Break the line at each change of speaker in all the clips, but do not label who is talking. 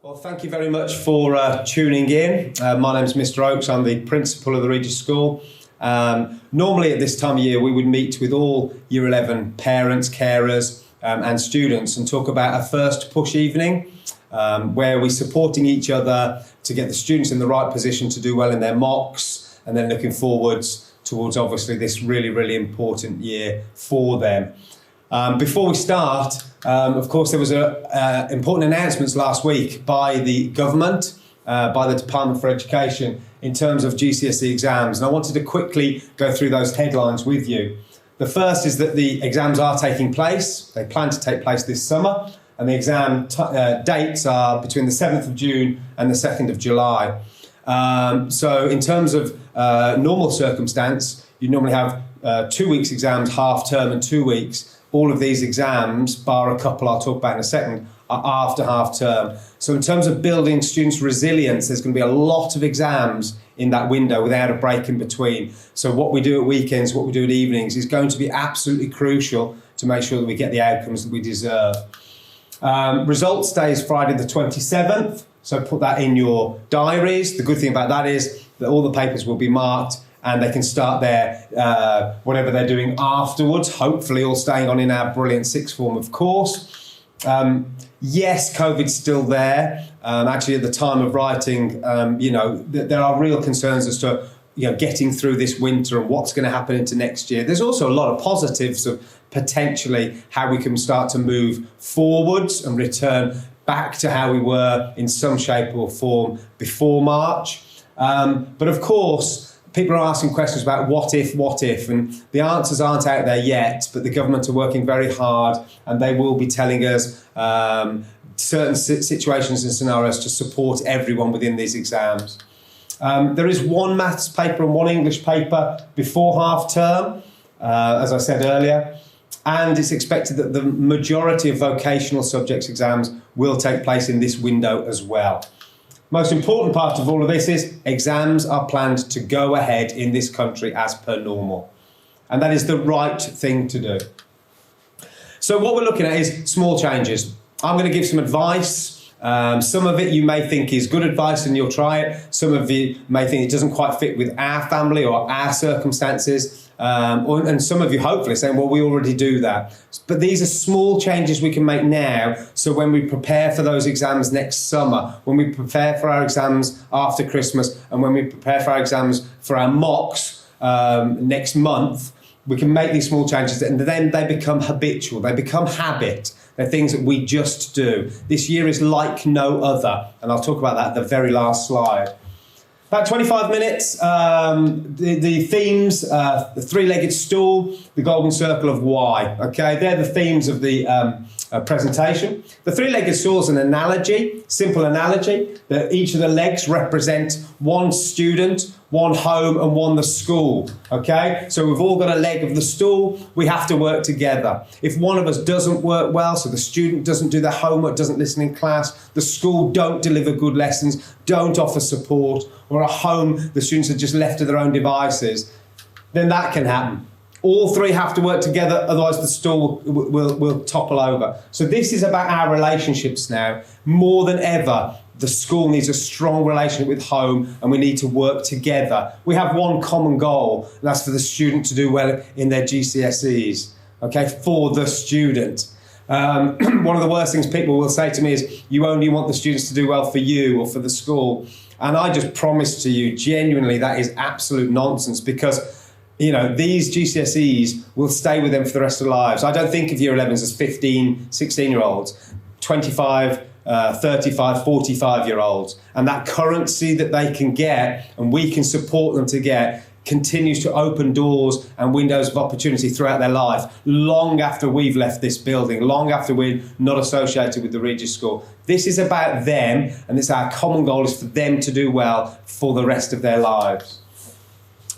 Well, thank you very much for tuning in. My name's Mr. Oakes. I'm the principal of the Regis School. Normally at this time of year, we would meet with all Year 11 parents, carers and students and talk about a first push evening where we're supporting each other to get the students in the right position to do well in their mocks and then looking forwards towards obviously this really, really important year for them. Before we start, of course, there was important announcements last week by the government, by the Department for Education, in terms of GCSE exams. And I wanted to quickly go through those headlines with you. The first is that the exams are taking place. They plan to take place this summer. And the exam dates are between the 7th of June and the 2nd of July. So in terms of normal circumstance, you normally have 2 weeks exams, half term and 2 weeks. All of these exams, bar a couple I'll talk about in a second, are after half term. So in terms of building students' resilience, there's going to be a lot of exams in that window without a break in between. So what we do at weekends, what we do at evenings is going to be absolutely crucial to make sure that we get the outcomes that we deserve. Results day is Friday the 27th, so put that in your diaries. The good thing about that is that all the papers will be marked and they can start their whatever they're doing afterwards, hopefully all staying on in our brilliant sixth form, of course. Yes, COVID's still there. Actually, at the time of writing, there are real concerns as to getting through this winter and what's going to happen into next year. There's also a lot of positives of potentially how we can start to move forwards and return back to how we were in some shape or form before March. But of course, people are asking questions about what if, and the answers aren't out there yet, but the government are working very hard and they will be telling us certain situations and scenarios to support everyone within these exams. There is one maths paper and one English paper before half term, as I said earlier, and it's expected that the majority of vocational subjects exams will take place in this window as well. Most important part of all of this is exams are planned to go ahead in this country as per normal. And that is the right thing to do. So what we're looking at is small changes. I'm going to give some advice. Some of it you may think is good advice and you'll try it. Some of you may think it doesn't quite fit with our family or our circumstances. And some of you hopefully saying, well, we already do that. But these are small changes we can make now. So when we prepare for those exams next summer, when we prepare for our exams after Christmas, and when we prepare for our exams for our mocks next month, we can make these small changes and then they become habitual. They become habit. They're things that we just do. This year is like no other. And I'll talk about that at the very last slide. About 25 minutes, the themes, the three-legged stool, the golden circle of why. Okay, they're the themes of the presentation. The three-legged stool is an analogy, simple analogy, that each of the legs represent one student, one home and one the school. Okay, so we've all got a leg of the stool. We have to work together. If one of us doesn't work well, so the student doesn't do their homework, doesn't listen in class, the school don't deliver good lessons, don't offer support, or at home the students are just left to their own devices, then that can happen. All three have to work together, otherwise the stool will topple over. So this is about our relationships now. More than ever, the school needs a strong relationship with home and we need to work together. We have one common goal, and that's for the student to do well in their GCSEs, okay, for the student. One of the worst things people will say to me is, you only want the students to do well for you or for the school. And I just promise to you, genuinely, that is absolute nonsense, because these GCSEs will stay with them for the rest of their lives. I don't think of Year 11s as 15, 16-year-olds, 25, 35, 45-year-olds. And that currency that they can get and we can support them to get continues to open doors and windows of opportunity throughout their life, long after we've left this building, long after we're not associated with the Regis School. This is about them, and it's our common goal is for them to do well for the rest of their lives.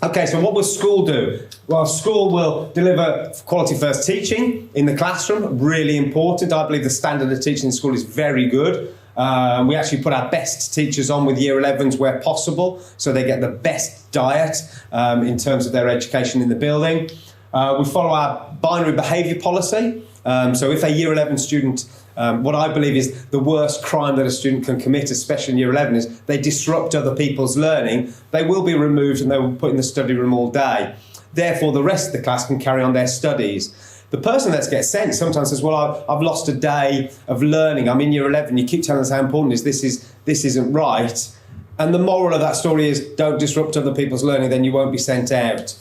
Okay, so what will school do? Well, school will deliver quality first teaching in the classroom, really important. I believe the standard of teaching in school is very good. We actually put our best teachers on with Year 11s where possible, so they get the best diet in terms of their education in the building. We follow our binary behaviour policy, So if a year 11 student, what I believe is the worst crime that a student can commit, especially in year 11, is they disrupt other people's learning, they will be removed and they will be put in the study room all day. Therefore, the rest of the class can carry on their studies. The person that gets sent sometimes says, well, I've lost a day of learning. I'm in year 11. You keep telling us how important it is. This isn't right. And the moral of that story is don't disrupt other people's learning, then you won't be sent out.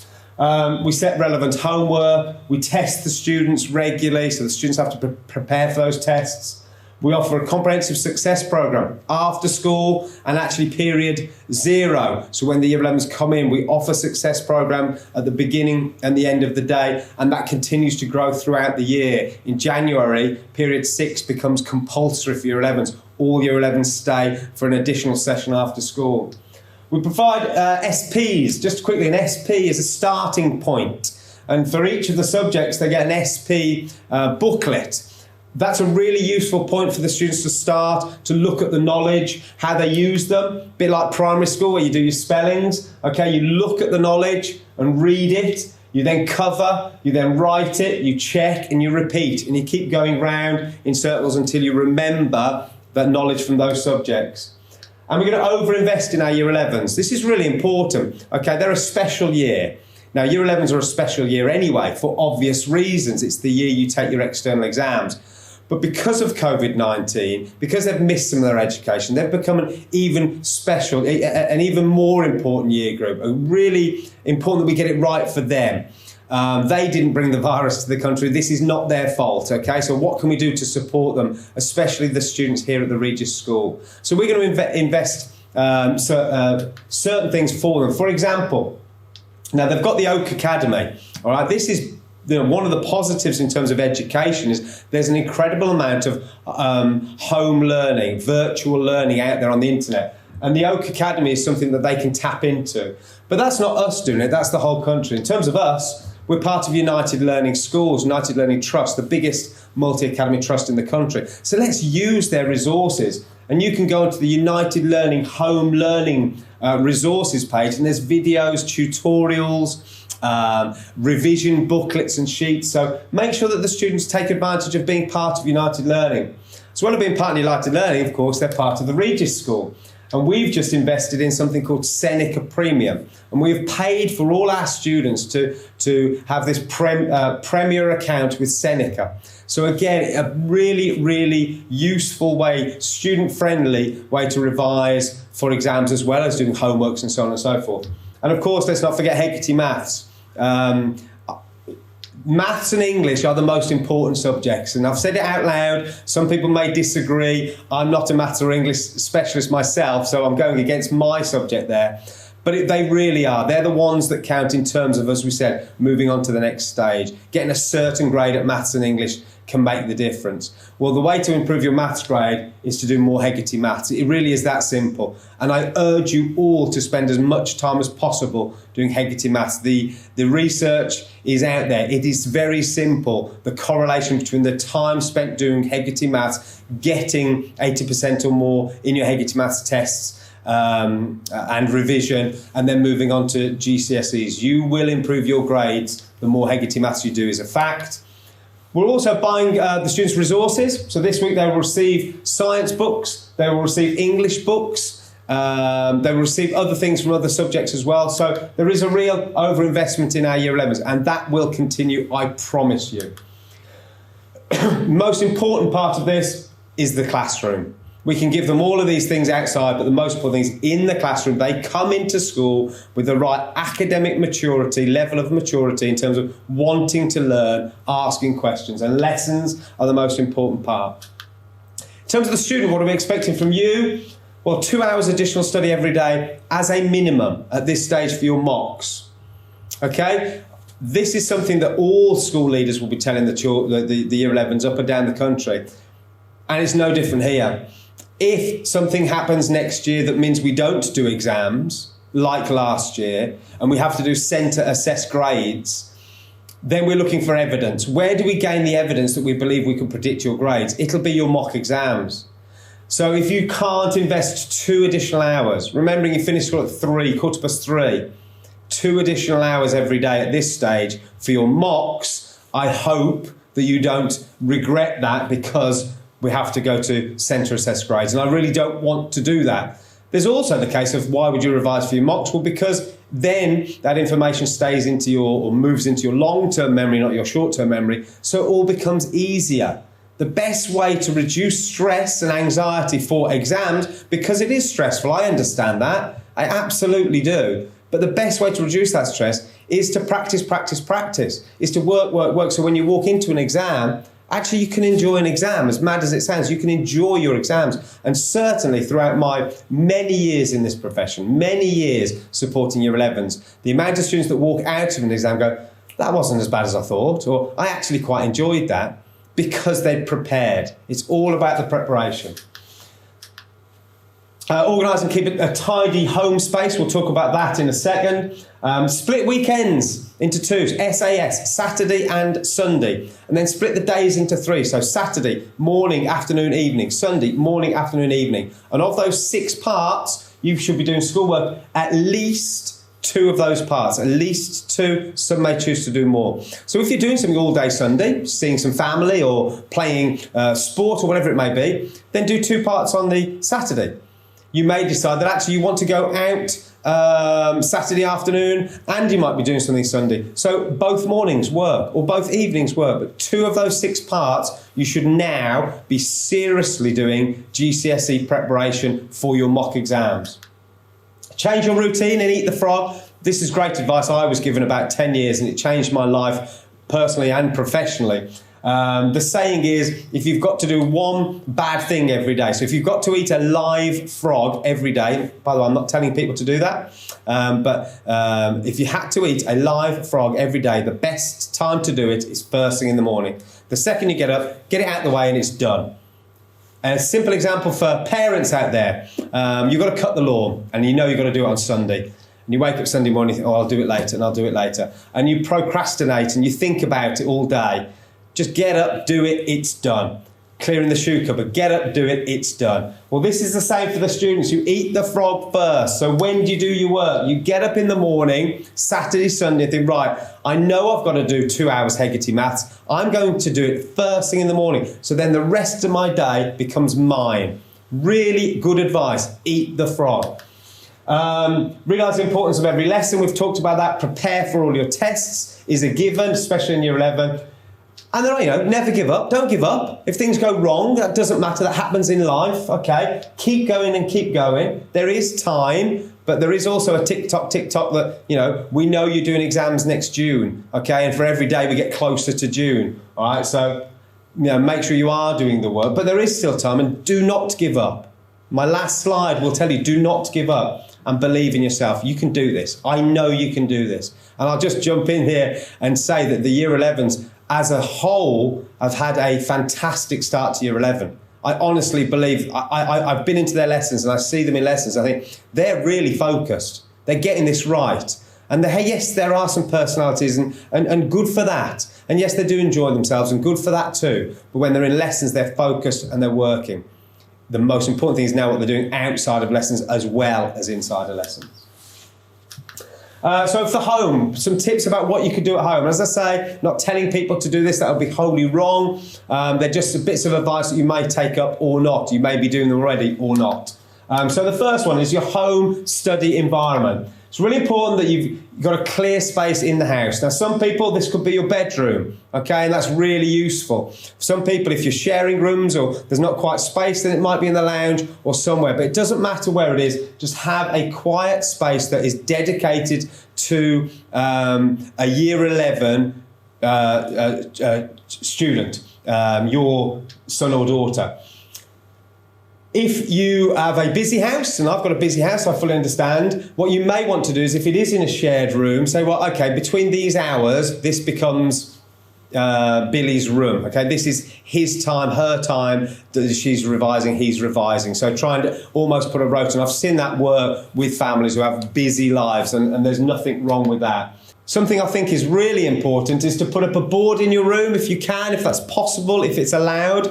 We set relevant homework. We test the students regularly, so the students have to prepare for those tests. We offer a comprehensive success program after school and actually period 0. So when the year 11s come in, we offer success program at the beginning and the end of the day, and that continues to grow throughout the year. In January, period 6 becomes compulsory for year 11s. All year 11s stay for an additional session after school. We provide SPs. Just quickly, an SP is a starting point. And for each of the subjects, they get an SP booklet. That's a really useful point for the students to start, to look at the knowledge, how they use them. A bit like primary school where you do your spellings. Okay, you look at the knowledge and read it. You then cover, you then write it, you check and you repeat. And you keep going round in circles until you remember that knowledge from those subjects. And we're going to overinvest in our year 11s. This is really important. Okay, they're a special year. Now, year 11s are a special year anyway, for obvious reasons. It's the year you take your external exams. But because of COVID-19, because they've missed some of their education, they've become an even special, an even more important year group. Really important that we get it right for them. They didn't bring the virus to the country. This is not their fault, okay? So what can we do to support them, especially the students here at the Regis School? So we're going to invest certain things for them. For example, now they've got the Oak Academy, all right? This is one of the positives in terms of education is there's an incredible amount of home learning, virtual learning out there on the internet. And the Oak Academy is something that they can tap into. But that's not us doing it, that's the whole country. In terms of us, we're part of United Learning Schools, United Learning Trust, the biggest multi-academy trust in the country. So let's use their resources. And you can go onto the United Learning Home Learning resources page, and there's videos, tutorials, revision booklets and sheets. So make sure that the students take advantage of being part of United Learning. As well as being part of United Learning, of course, they're part of the Regis School. And we've just invested in something called Seneca Premium. And we've paid for all our students to have this premier account with Seneca. So again, a really, really useful way, student-friendly way to revise for exams as well as doing homeworks and so on and so forth. And of course, let's not forget Heggerty Maths. Maths and English are the most important subjects, and I've said it out loud. Some people may disagree. I'm not a maths or English specialist myself, so I'm going against my subject there. But they really are. They're the ones that count in terms of, as we said, moving on to the next stage. Getting a certain grade at maths and English can make the difference. Well, the way to improve your maths grade is to do more Heggerty Maths. It really is that simple. And I urge you all to spend as much time as possible doing Heggerty Maths. The research is out there. It is very simple. The correlation between the time spent doing Heggerty Maths, getting 80% or more in your Heggerty Maths tests, and revision, and then moving on to GCSEs. You will improve your grades the more Heggerty Maths you do, is a fact. We're also buying the students' resources. So this week they will receive science books, they will receive English books, they will receive other things from other subjects as well. So there is a real overinvestment in our year 11s, and that will continue, I promise you. Most important part of this is the classroom. We can give them all of these things outside, but the most important thing is in the classroom. They come into school with the right academic maturity, level of maturity in terms of wanting to learn, asking questions, and lessons are the most important part. In terms of the student, what are we expecting from you? Well, 2 hours additional study every day as a minimum at this stage for your mocks. Okay? This is something that all school leaders will be telling the year 11s up and down the country. And it's no different here. If something happens next year that means we don't do exams, like last year, and we have to do centre assessed grades, then we're looking for evidence. Where do we gain the evidence that we believe we can predict your grades? It'll be your mock exams. So if you can't invest 2 additional hours, remembering you finish school at 3, 3:15, 2 additional hours every day at this stage for your mocks, I hope that you don't regret that because we have to go to centre assessed grades. And I really don't want to do that. There's also the case of why would you revise for your mocks? Well, because then that information stays into or moves into your long-term memory, not your short-term memory. So it all becomes easier. The best way to reduce stress and anxiety for exams, because it is stressful, I understand that, I absolutely do. But the best way to reduce that stress is to practice, is to work. So when you walk into an exam, actually you can enjoy an exam, as mad as it sounds, you can enjoy your exams. And certainly throughout my many years in this profession, many years supporting year 11s, the amount of students that walk out of an exam go, that wasn't as bad as I thought, or I actually quite enjoyed that, because they'd prepared. It's all about the preparation. Organise and keep a tidy home space. We'll talk about that in a second. Split weekends into two, SAS, Saturday and Sunday. And then split the days into three. So Saturday, morning, afternoon, evening. Sunday, morning, afternoon, evening. And of those 6 parts, you should be doing schoolwork at least 2 of those parts, at least 2. Some may choose to do more. So if you're doing something all day Sunday, seeing some family or playing sport or whatever it may be, then do 2 parts on the Saturday. You may decide that actually you want to go out Saturday afternoon and you might be doing something Sunday. So both mornings work or both evenings work, but 2 of those 6 parts, you should now be seriously doing GCSE preparation for your mock exams. Change your routine and eat the frog. This is great advice I was given about 10 years and it changed my life personally and professionally. The saying is, if you've got to do one bad thing every day, so if you've got to eat a live frog every day, by the way, I'm not telling people to do that, but if you had to eat a live frog every day, the best time to do it is first thing in the morning. The second you get up, get it out of the way and it's done. A simple example for parents out there, you've got to cut the lawn and you know you've got to do it on Sunday. And you wake up Sunday morning, you think, oh, I'll do it later and I'll do it later. And you procrastinate and you think about it all day. Just get up, do it, it's done. Clearing the shoe cupboard, get up, do it, it's done. Well, this is the same for the students. You eat the frog first. So when do you do your work? You get up in the morning, Saturday, Sunday, and think, right, I know I've got to do 2 hours Hegarty maths. I'm going to do it first thing in the morning. So then the rest of my day becomes mine. Really good advice. Eat the frog. Realise the importance of every lesson. We've talked about that. Prepare for all your tests is a given, especially in year 11. And then, never give up. Don't give up. If things go wrong, that doesn't matter. That happens in life, okay? Keep going and keep going. There is time, but there is also a tick-tock that, we know you're doing exams next June, okay? And for every day we get closer to June, all right? So, make sure you are doing the work. But there is still time, and do not give up. My last slide will tell you, do not give up and believe in yourself. You can do this. I know you can do this. And I'll just jump in here and say that the year 11s, as a whole, I've had a fantastic start to year 11. I honestly believe, I've been into their lessons and I see them in lessons. I think they're really focused. They're getting this right. And yes, there are some personalities and good for that. And yes, they do enjoy themselves and good for that too. But when they're in lessons, they're focused and they're working. The most important thing is now what they're doing outside of lessons as well as inside of lessons. So for home, some tips about what you could do at home. As I say, not telling people to do this, that would be wholly wrong. They're just bits of advice that you may take up or not. You may be doing them already or not. So the first one is your home study environment. It's really important that you've got a clear space in the house. Now, some people, this could be your bedroom, okay, and that's really useful. For some people, if you're sharing rooms or there's not quite space, then it might be in the lounge or somewhere, but it doesn't matter where it is. Just have a quiet space that is dedicated to a year 11 student, your son or daughter. If you have a busy house, and I've got a busy house, I fully understand, what you may want to do is, if it is in a shared room, say, well, okay, between these hours, this becomes Billy's room, okay? This is his time, her time, she's revising, he's revising. So trying to almost put a rotor, and I've seen that work with families who have busy lives, and there's nothing wrong with that. Something I think is really important is to put up a board in your room if you can, if that's possible, if it's allowed,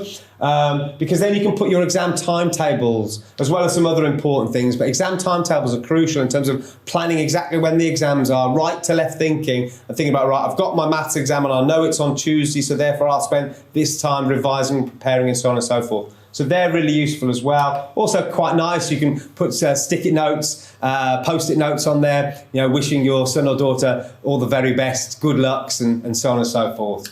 because then you can put your exam timetables as well as some other important things. But exam timetables are crucial in terms of planning exactly when the exams are, right to left thinking and thinking about, right, I've got my maths exam and I know it's on Tuesday, so therefore I'll spend this time revising, preparing and so on and so forth. So they're really useful as well. Also quite nice, you can put stick-it notes, post-it notes on there, wishing your son or daughter all the very best, good lucks and so on and so forth.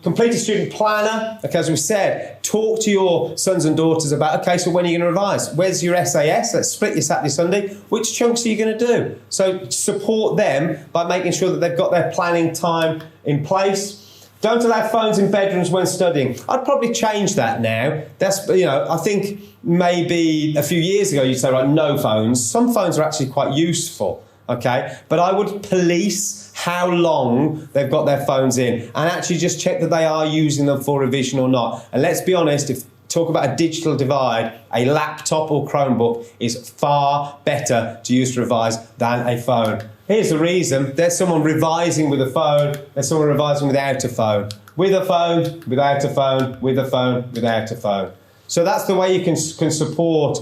Complete a student planner. Okay, as we said, talk to your sons and daughters about, okay, so when are you going to revise? Where's your SAS? Let's split your Saturday, Sunday. Which chunks are you going to do? So support them by making sure that they've got their planning time in place. Don't allow phones in bedrooms when studying. I'd probably change that now. That's, I think maybe a few years ago you'd say, right, no phones. Some phones are actually quite useful, okay? But I would police how long they've got their phones in and actually just check that they are using them for revision or not. And let's be honest, if talk about a digital divide, a laptop or Chromebook is far better to use to revise than a phone. Here's the reason. There's someone revising with a phone, there's someone revising without a phone. With a phone, without a phone, with a phone, without a phone. So that's the way you can support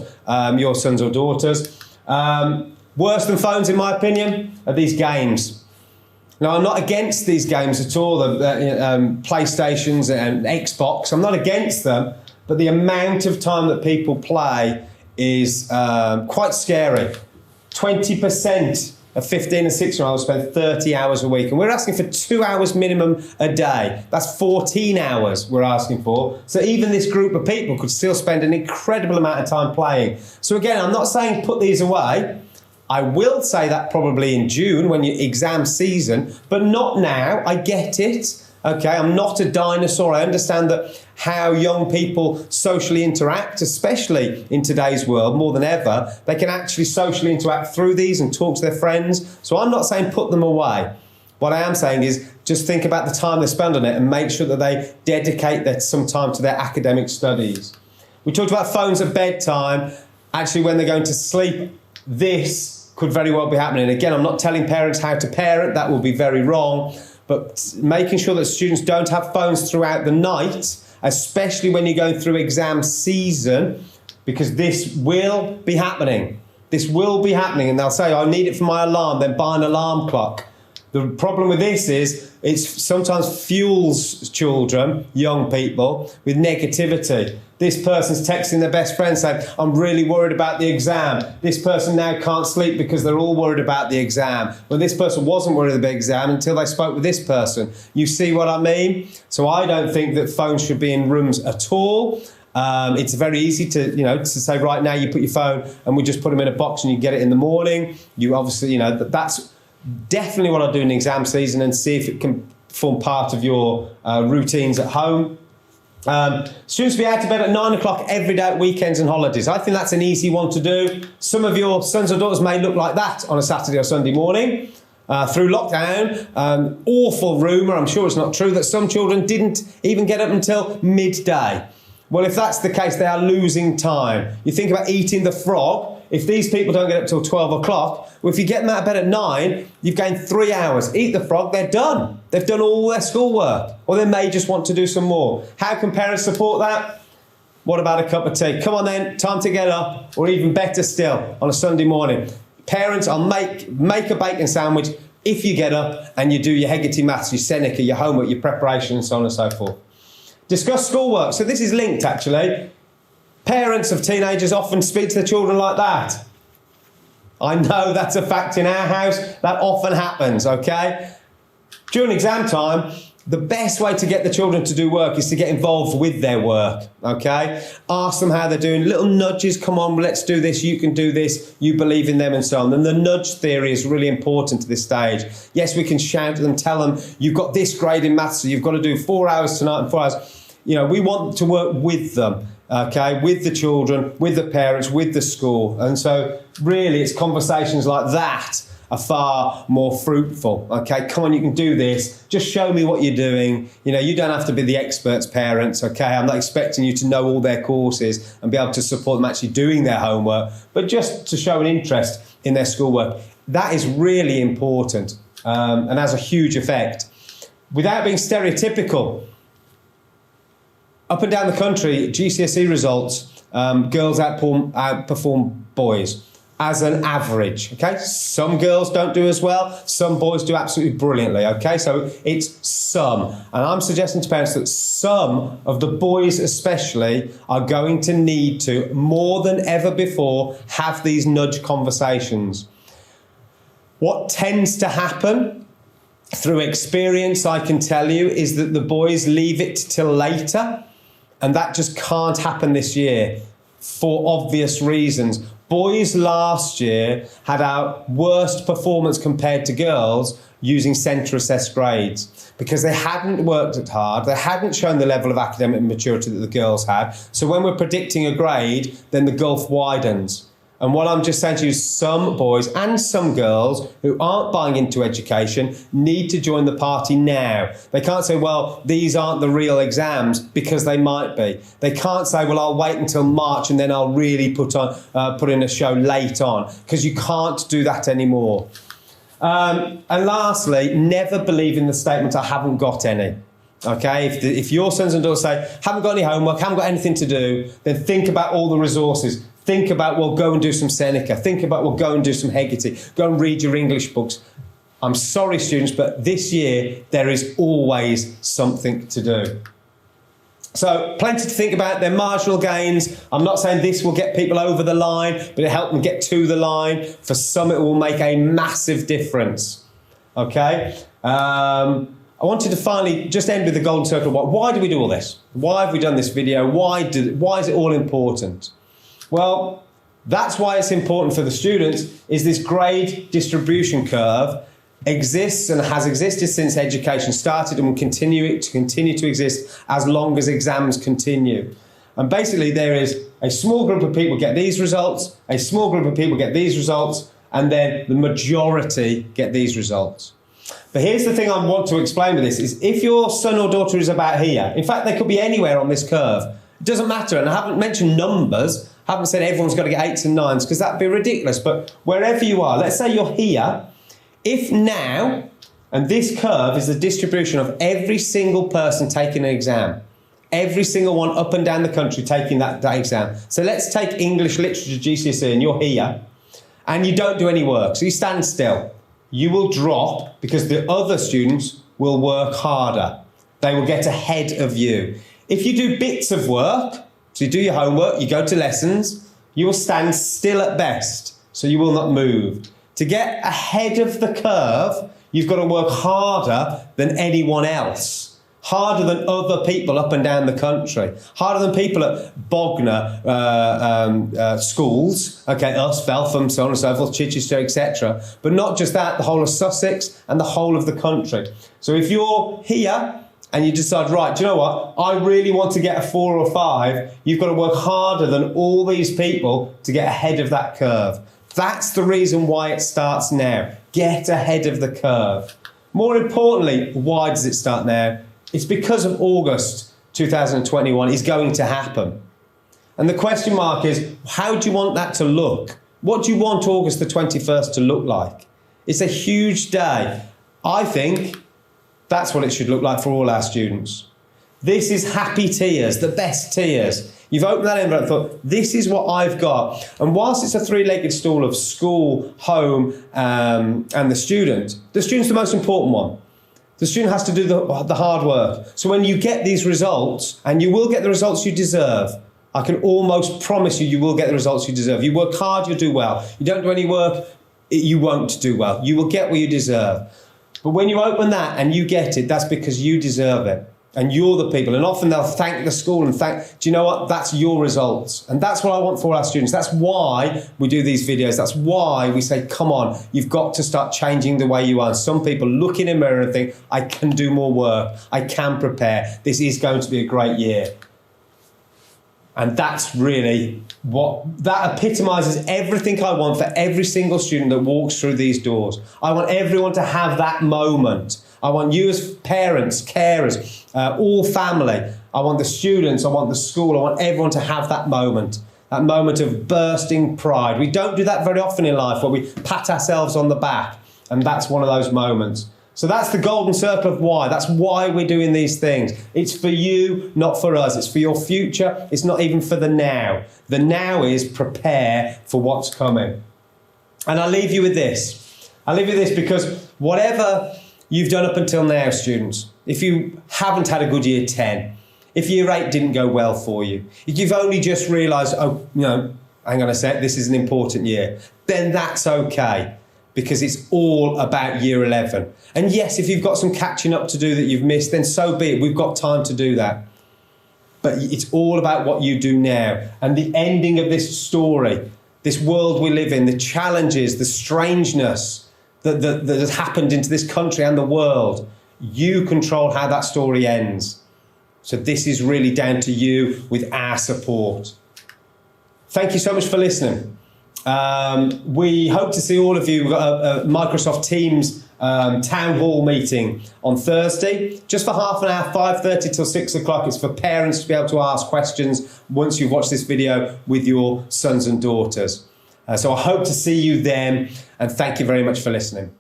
your sons or daughters. Worse than phones, in my opinion, are these games. Now, I'm not against these games at all, the PlayStations and Xbox. I'm not against them, but the amount of time that people play is quite scary. 20% of 15 and 16-year-olds spend 30 hours a week, and we're asking for 2 hours minimum a day. That's 14 hours we're asking for. So even this group of people could still spend an incredible amount of time playing. So again, I'm not saying put these away. I will say that probably in June when your exam season, but not now. I get it. Okay, I'm not a dinosaur. I understand that how young people socially interact, especially in today's world, more than ever, they can actually socially interact through these and talk to their friends. So I'm not saying put them away. What I am saying is just think about the time they spend on it and make sure that they dedicate some time to their academic studies. We talked about phones at bedtime. Actually, when they're going to sleep, this could very well be happening. Again, I'm not telling parents how to parent. That will be very wrong. But making sure that students don't have phones throughout the night, especially when you're going through exam season, because this will be happening. This will be happening, and they'll say, I need it for my alarm, then buy an alarm clock. The problem with this is it sometimes fuels children, young people, with negativity. This person's texting their best friend saying, I'm really worried about the exam. This person now can't sleep because they're all worried about the exam. Well, this person wasn't worried about the exam until they spoke with this person. You see what I mean? So I don't think that phones should be in rooms at all. It's very easy to say right now you put your phone and we just put them in a box and you get it in the morning. You obviously, that's definitely what I do in exam season and see if it can form part of your routines at home. Students be out of bed at 9 o'clock every day at weekends and holidays. I think that's an easy one to do. Some of your sons or daughters may look like that on a Saturday or Sunday morning. Through lockdown, awful rumour, I'm sure it's not true, that some children didn't even get up until midday. Well, if that's the case, they are losing time. You think about eating the frog. If these people don't get up till 12 o'clock, well, if you get them out of bed at 9, you've gained 3 hours. Eat the frog, they're done. They've done all their schoolwork. Or they may just want to do some more. How can parents support that? What about a cup of tea? Come on then, time to get up. Or even better still, on a Sunday morning. Parents, I'll make a bacon sandwich if you get up and you do your Hegarty maths, your Seneca, your homework, your preparation, and so on and so forth. Discuss schoolwork. So this is linked, actually. Parents of teenagers often speak to their children like that. I know that's a fact in our house. That often happens, okay? During exam time, the best way to get the children to do work is to get involved with their work, okay? Ask them how they're doing. Little nudges, come on, let's do this, you can do this, you believe in them and so on. And the nudge theory is really important to this stage. Yes, we can shout at them, tell them, you've got this grade in maths, so you've got to do 4 hours tonight and 4 hours. We want to work with them, okay, with the children, with the parents, with the school. And so really it's conversations like that are far more fruitful, okay? Come on, you can do this. Just show me what you're doing. You don't have to be the experts, parents, okay? I'm not expecting you to know all their courses and be able to support them actually doing their homework, but just to show an interest in their schoolwork. That is really important. and has a huge effect. Without being stereotypical, up and down the country, GCSE results, girls outperform boys as an average, okay? Some girls don't do as well, some boys do absolutely brilliantly, okay? So it's some. And I'm suggesting to parents that some of the boys especially are going to need to, more than ever before, have these nudge conversations. What tends to happen, through experience I can tell you, is that the boys leave it till later, and that just can't happen this year for obvious reasons. Boys last year had our worst performance compared to girls using centre assessed grades because they hadn't worked hard, they hadn't shown the level of academic maturity that the girls had. So when we're predicting a grade, then the gulf widens. And what I'm just saying to you, some boys and some girls who aren't buying into education need to join the party now. They can't say, well, these aren't the real exams, because they might be. They can't say, well, I'll wait until March and then I'll really put in a show late on, because you can't do that anymore. And lastly, never believe in the statement, I haven't got any. Okay, if your sons and daughters say, haven't got any homework, haven't got anything to do, then think about all the resources. Think about, well, go and do some Seneca. Think about, well, go and do some Hegarty. Go and read your English books. I'm sorry, students, but this year there is always something to do. So plenty to think about. They're marginal gains. I'm not saying this will get people over the line, but it'll help them get to the line. For some, it will make a massive difference. Okay? I wanted to finally just end with the golden circle. Why do we do all this? Why have we done this video? Why is it all important? Well, that's why it's important for the students, is this grade distribution curve exists and has existed since education started and will continue to exist as long as exams continue. And basically there is a small group of people get these results, a small group of people get these results, and then the majority get these results. But here's the thing I want to explain with this, is if your son or daughter is about here, in fact they could be anywhere on this curve, it doesn't matter, and I haven't mentioned numbers, I haven't said everyone's got to get 8s and 9s, because that'd be ridiculous, but wherever you are, let's say you're here, if now, and this curve is the distribution of every single person taking an exam, every single one up and down the country taking that exam. So let's take English Literature GCSE, and you're here, and you don't do any work, so you stand still. You will drop because the other students will work harder. They will get ahead of you. If you do bits of work, so you do your homework, you go to lessons, you will stand still at best, so you will not move. To get ahead of the curve, you've got to work harder than anyone else, harder than other people up and down the country, harder than people at Bognor schools, okay, us, Feltham, so on and so forth, Chichester, etc. But not just that, the whole of Sussex and the whole of the country. So if you're here, and you decide, right, do you know what? I really want to get a 4 or 5. You've got to work harder than all these people to get ahead of that curve. That's the reason why it starts now. Get ahead of the curve. More importantly, why does it start now? It's because of August 2021 is going to happen. And the question mark is, how do you want that to look? What do you want August the 21st to look like? It's a huge day. I think that's what it should look like for all our students. This is happy tears, the best tears. You've opened that envelope and thought, this is what I've got. And whilst it's a three-legged stool of school, home, and the student's the most important one. The student has to do the hard work. So when you get these results, and you will get the results you deserve, I can almost promise you, you will get the results you deserve. You work hard, you'll do well. You don't do any work, you won't do well. You will get what you deserve. But when you open that and you get it, that's because you deserve it. And you're the people. And often they'll thank the school and do you know what? That's your results. And that's what I want for our students. That's why we do these videos. That's why we say, come on, you've got to start changing the way you are. Some people look in a mirror and think, I can do more work. I can prepare. This is going to be a great year. And that's really that epitomizes everything I want for every single student that walks through these doors. I want everyone to have that moment. I want you as parents, carers, all family. I want the students, I want the school, I want everyone to have that moment of bursting pride. We don't do that very often in life, where we pat ourselves on the back. And that's one of those moments. So that's the golden circle of why. That's why we're doing these things. It's for you, not for us. It's for your future. It's not even for the now. The now is prepare for what's coming. And I'll leave you with this. I'll leave you with this because whatever you've done up until now, students, if you haven't had a good year 10, if year 8 didn't go well for you, if you've only just realised, oh, hang on a sec, this is an important year, then that's okay. Because it's all about year 11. And yes, if you've got some catching up to do that you've missed, then so be it. We've got time to do that. But it's all about what you do now. And the ending of this story, this world we live in, the challenges, the strangeness that has happened into this country and the world, you control how that story ends. So this is really down to you with our support. Thank you so much for listening. We hope to see all of you. We've got a Microsoft Teams town hall meeting on Thursday, just for half an hour, 5:30 till 6 o'clock. It's for parents to be able to ask questions once you've watched this video with your sons and daughters. So I hope to see you then, and thank you very much for listening.